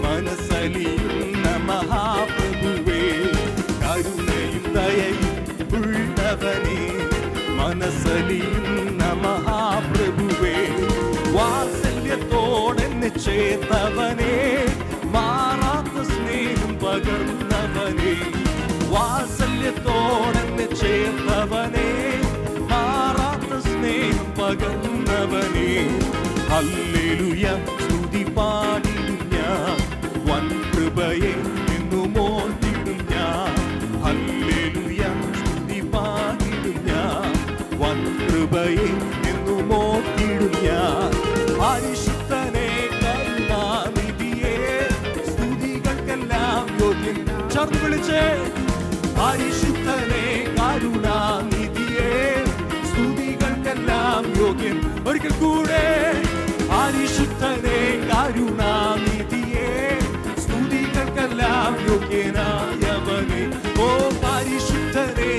മനസ്സലിയുന്ന മഹാപ്രഭുവേ. കരുണയും ദയയും ഉള്ളവനേ മനസ്സലിയുന്ന മഹാപ്രഭുവേ. വാത്സല്യത്തോടെന്നെ ചേർത്തവനേ മാറാത്ത സ്നേഹം പകർന്നവനേ. വാത്സല്യത്തോടെന്നെ ചേർത്തവനേ മാറാത്ത സ്നേഹം പകർന്നവനേ. ഹല്ലേലൂയ സ്തുതി പാടിടും ഞാൻ. വൻ കൃപയെ എന്നും ഓർത്തിടും ഞാൻ. ഹല്ലേലൂയ സ്തുതി പാടിടും ഞാൻ. വൻ കൃപയെ എന്നും ഓർത്തിടും ഞാൻ. പരിശുദ്ധനേ കരുണാനിധിയേ സ്തുതികൾക്കെല്ലാം യോഗ്യൻ. ചേർത്ത് വിളിച്ചേ. പരിശുദ്ധനേ കരുണാനിധിയേ സ്തുതികൾക്കെല്ലാം യോഗ്യൻ. ഒരിക്കൽ കൂടെ. പരിശുദ്ധനേ കരുണാനിധിയേ സ്തുതികൾക്കെല്ലാം യോഗ്യനായവനേ. ഓ പരിശുദ്ധനേ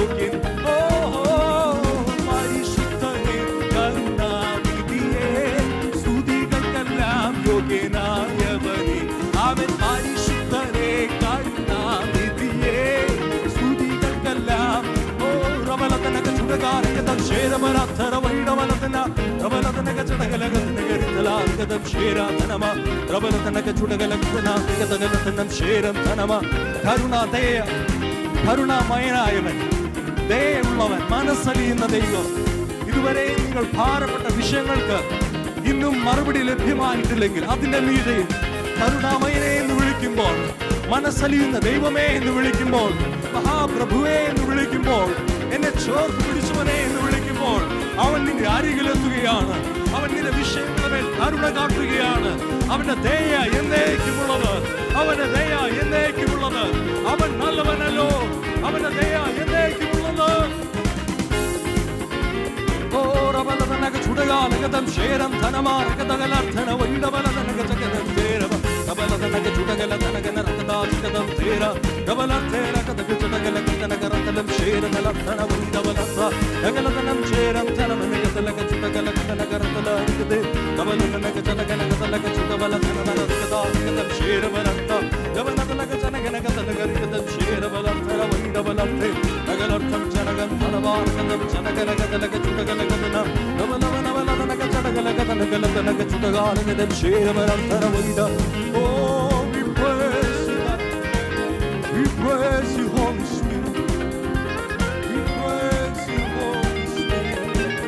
യോഗ്യൻ. പരിശുദ്ധനേ കരുണാനിധിയേ, സ്തുതികൾക്കെല്ലാം യോഗ്യനായവനേ. അവൻ പരിശുദ്ധനേ കരുണാനിധിയേ, സ്തുതികൾക്കെല്ലാം. റവലതനക ചുടകാരകതം ശേരമരാധര വൈഡവലതന റവലതനക ചടകലകതനകരിതലാർഗതം ശേരാധനമ റവലതനക ചുടകലകതനകതനകതനം ശേരം ധനമ. കരുണാദയ, കരുണാമയനായവൻ, ദയുള്ളവൻ, മനസ്സലിയുന്ന ദൈവം. ഇതുവരെ നിങ്ങൾ ഭാരപ്പെട്ട വിഷയങ്ങൾക്ക് ഇന്നും മറുപടി ലഭ്യമായിട്ടില്ലെങ്കിൽ അതിന്റെ മീതെ കരുണാമയനെ എന്ന് വിളിക്കുമ്പോൾ, മനസ്സലിയുന്ന ദൈവമേ എന്ന് വിളിക്കുമ്പോൾ, മഹാപ്രഭുവേ എന്ന് വിളിക്കുമ്പോൾ, എന്നെ ചേർത്ത് പിടിച്ചവനെ എന്ന് വിളിക്കുമ്പോൾ അവൻ നിന്റെ അരികിലെത്തുകയാണ്. അവൻ നിന്റെ വിഷയങ്ങളുടെ മേൽ കരുണ കാട്ടുകയാണ്. അവന്റെ ദയ എന്നേക്കുമുള്ളത്, അവന്റെ ദയ എന്നേക്കുമുള്ളത്. അവൻ നല്ലവനല്ലോ, അവന്റെ ദയ എന്നേക്കുമുള്ളത്. ചുടകാലകതം ശേരം ധനമാർഗതകലർദ്ധന വൈഡവലതനക Jagatham തേരവ കബലതനക ചുടകലതനകന രക്തദാചികതം തേര കബലത്തേര കതക ചുടകലകതനകരതലം ശേരതലർദ്ധന വൈഡവലത കഗലതനം ശേരം ധനമനകതലക ചുടകലകതനകരതലരികതേ കബലതനക ജനകനകതലക ചുടവലതനമരകതാചികതം ശേരവലത്ത കബലതനക ജനകനകതലകരികതം ശേരവലർദ്ധന വൈഡവലത്തേ കഗലർത്ഥം ജനകം ധനവാർഗതം ജനകനകതലക ചുടകലകതന നവനവനവനക ചടകലകതനകലതനക ചുടകാലകതം ശേരവലർദ്ധന വൈഡ. Oh, we praise you, we praise you, Holy Spirit. We praise you, Holy Spirit.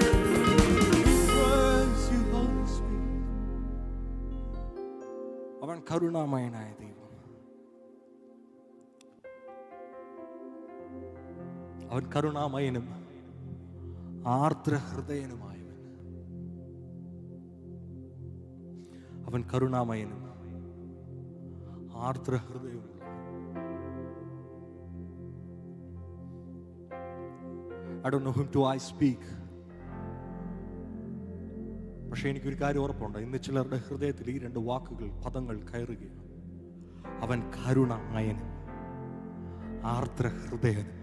We praise you, Holy Spirit. അവൻ കരുണാമയനായ ദൈവം. അവൻ കരുണാമയനും ആർദ്രഹൃദയനുമായവൻ. അവൻ കരുണാമയനും ആർദ്രഹൃദയവും. I don't know whom to I speak. പക്ഷെ എനിക്കൊരു കാര്യം ഉറപ്പുണ്ട്, ഇന്ന് ചിലരുടെ ഹൃദയത്തിൽ ഈ രണ്ട് വാക്കുകൾ, പദങ്ങൾ കയറുകയാണ്. അവൻ കരുണാമയനും ആർദ്രഹൃദയനും.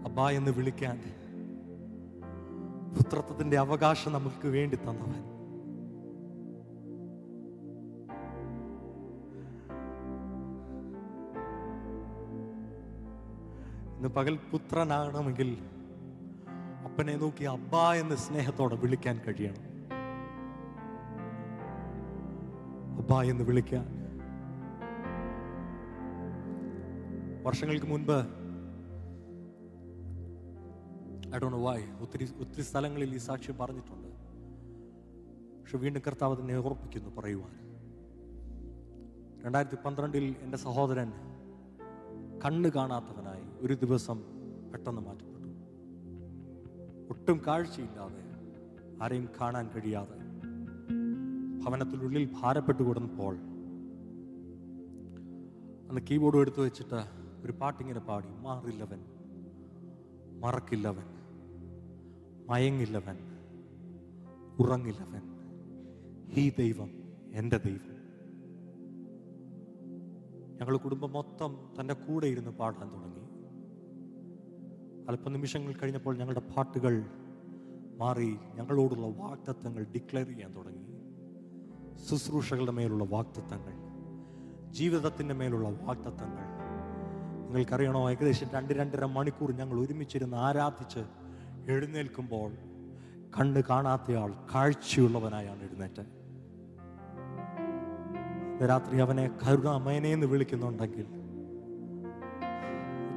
അബ്ബാ എന്ന് വിളിക്കാൻ പുത്രത്വത്തിന്റെ അവകാശം നമുക്ക് വേണ്ടി തന്നവൻ. ഇന്ന് പകൽ പുത്രനാകണമെങ്കിൽ അപ്പനെ നോക്കി അബ്ബാ എന്ന് സ്നേഹത്തോടെ വിളിക്കാൻ കഴിയണം. അബ്ബാ എന്ന് വിളിക്കാൻ. വർഷങ്ങൾക്ക് മുൻപ് I don't know why, ഒത്തിരി സ്ഥലങ്ങളിൽ ഈ സാക്ഷ്യം പറഞ്ഞിട്ടുണ്ട്. പക്ഷെ വീണ്ടും കർത്താവ് തന്നെ ഓർപ്പിക്കുന്നു പറയുവാൻ. 2012 എൻ്റെ സഹോദരൻ കണ്ണ് കാണാത്തവനായി ഒരു ദിവസം പെട്ടെന്ന് മാറ്റപ്പെട്ടു. ഒട്ടും കാഴ്ചയില്ലാതെ, ആരെയും കാണാൻ കഴിയാതെ ഭവനത്തിനുള്ളിൽ ഭാരപ്പെട്ടു കൊടുന്നപ്പോൾ അന്ന് കീബോർഡ് എടുത്തു വെച്ചിട്ട് ഒരു പാട്ടിങ്ങനെ പാടി. മാറില്ലവൻ, മറക്കില്ലവൻ, മയങ്ങില്ലവൻ, ഉറങ്ങില്ലവൻ, ഈ ദൈവം എൻ്റെ ദൈവം. ഞങ്ങൾ കുടുംബം മൊത്തം തൻ്റെ കൂടെ ഇരുന്ന് പാടാൻ തുടങ്ങി. അല്പനിമിഷങ്ങൾ കഴിഞ്ഞപ്പോൾ ഞങ്ങളുടെ പാട്ടുകൾ മാറി ഞങ്ങളോടുള്ള വാഗ്ദത്തങ്ങൾ ഡിക്ലെയർ ചെയ്യാൻ തുടങ്ങി. ശുശ്രൂഷകളുടെ മേലുള്ള വാഗ്ദത്തങ്ങൾ, ജീവിതത്തിൻ്റെ മേലുള്ള വാഗ്ദത്തങ്ങൾ. നിങ്ങൾക്കറിയണോ, ഏകദേശം 2-2.5 മണിക്കൂർ ഞങ്ങൾ ഒരുമിച്ചിരുന്ന് ആരാധിച്ച് എഴുന്നേൽക്കുമ്പോൾ കണ്ണ് കാണാത്തയാൾ കാഴ്ചയുള്ളവനായാണ് എഴുന്നേറ്റ്. രാത്രി അവനെ കരുണാമയനെ എന്ന് വിളിക്കുന്നുണ്ടെങ്കിൽ,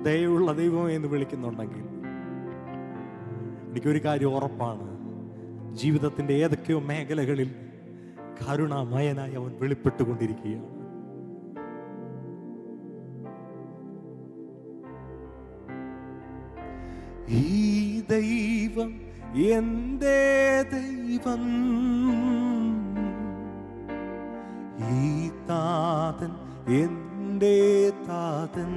ദയയുള്ള ദൈവമേ എന്ന് വിളിക്കുന്നുണ്ടെങ്കിൽ, എനിക്കൊരു കാര്യം ഉറപ്പാണ്, ജീവിതത്തിൻ്റെ ഏതൊക്കെയോ മേഖലകളിൽ കരുണാമയനായി അവൻ വെളിപ്പെട്ടുകൊണ്ടിരിക്കുകയാണ്. ഈ ദൈവം എൻ്റെ ദൈവം, ഈ താതൻ എൻ്റെ താതൻ,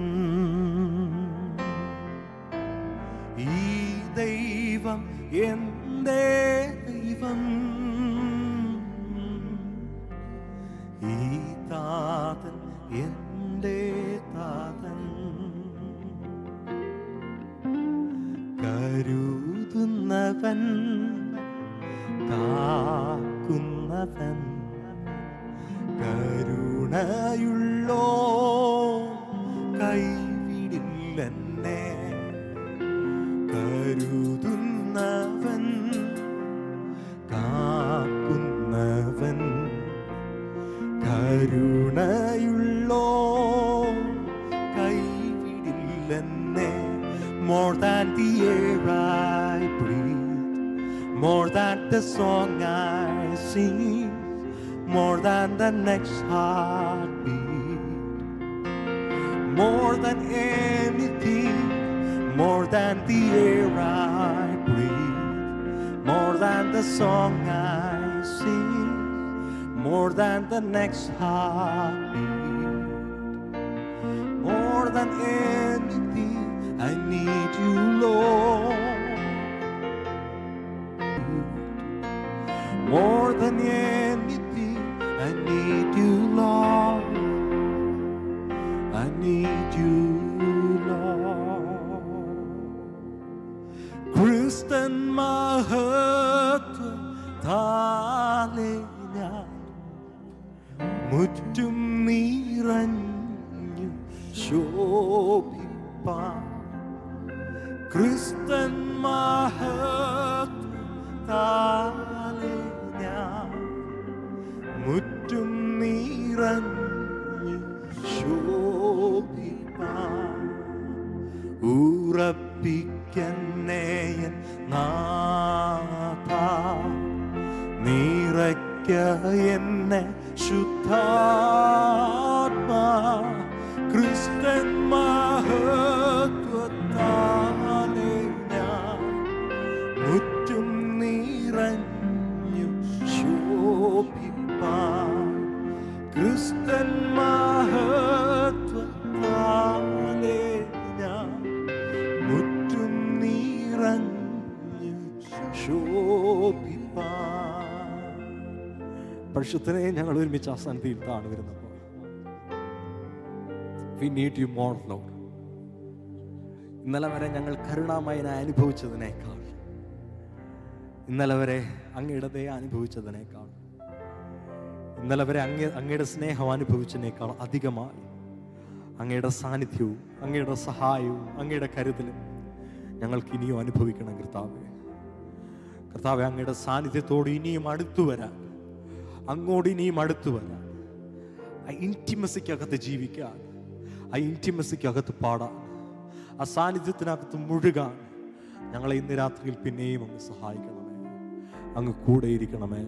ഈ ദൈവം എൻ്റെ ദൈവം. ഈ താതൻ എൻ്റെ താതൻ, കരുതുന്നവൻ കാക്കുന്നവൻ, കരുണയുള്ളോ കൈവിടില്ലെന്നെ. കരുതുന്നവൻ കാക്കുന്നവൻ, കരുണയുള്ളോ കൈവിടില്ലെന്നെ. More than the air I breathe, more than the song I sing, more than the next heartbeat, more than anything, more than the air I breathe, more than the song I sing, more than the next heartbeat, more than anything, I need you, Lord. More than anything, I need you, Lord. I need you, Lord. Kristen mahatthale njan muttum niranju ശോഭിപ്പാൻ. ക്രിസ്തൻ മഹത്വത്താലെ ഞാൻ മുറ്റും നിറഞ്ഞു ശോഭിപ്പാൻ. ഉറപ്പിക്കന്നേയൻ നാഥാ, നിറയ്ക്ക എന്നെ ശുദ്ധാത്മാ. ക്രിസ്തൻ മഹത്വത്താലെ ഞാൻ മുറ്റും നിറഞ്ഞു ശോഭിപ്പാൻ. ക്രിസ്തൻ മഹത്വത്താലെ ഞാൻ മുറ്റും നിറഞ്ഞു ശോഭിപ്പാൻ. പരിശുദ്ധനെ ഞങ്ങൾ ഒരുമിച്ച് ആ സന്നിധിയിൽ താണു വരുന്നപ്പോൾ we need you more, Lord. ഇന്നലെ വരെ ഞങ്ങൾ കരുണാമയനെ അനുഭവിച്ചതിനേക്കാൾ, ഇന്നലെ വരെ അങ്ങയുടെ ദയ അനുഭവിച്ചതിനേക്കാൾ, ഇന്നലെ വരെ അങ്ങയുടെ സ്നേഹം അനുഭവിച്ചതിനേക്കാൾ അധികമായി അങ്ങയുടെ സാന്നിധ്യവും അങ്ങയുടെ സഹായവും അങ്ങയുടെ കരുതലും ഞങ്ങൾക്ക് ഇനിയും അനുഭവിക്കണം കർത്താവേ. കർത്താവേ, അങ്ങയുടെ സാന്നിധ്യത്തോട് ഇനിയും അടുത്തു വരാൻ, അങ്ങോട്ട് ഇനിയും അടുത്തു വരാൻ, ആ ഇൻറ്റിമസിക്കകത്ത് ജീവിക്കാൻ, ആ ഇൻറ്റിമസിക്കകത്ത് പാടാൻ, ആ സാന്നിധ്യത്തിനകത്ത് മുഴുകാൻ ഞങ്ങളെ ഇന്ന് രാത്രിയിൽ പിന്നെയും അങ്ങ് സഹായിക്കണമേ. അങ്ങ് കൂടെ ഇരിക്കണമേ,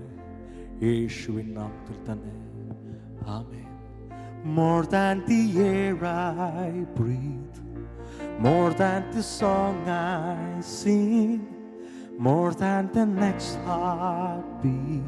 യേശുവിൻ നാമത്തിൽ തന്നെ. ആമേൻ. More than the air I breathe, more than the song I sing, more than the next heartbeat,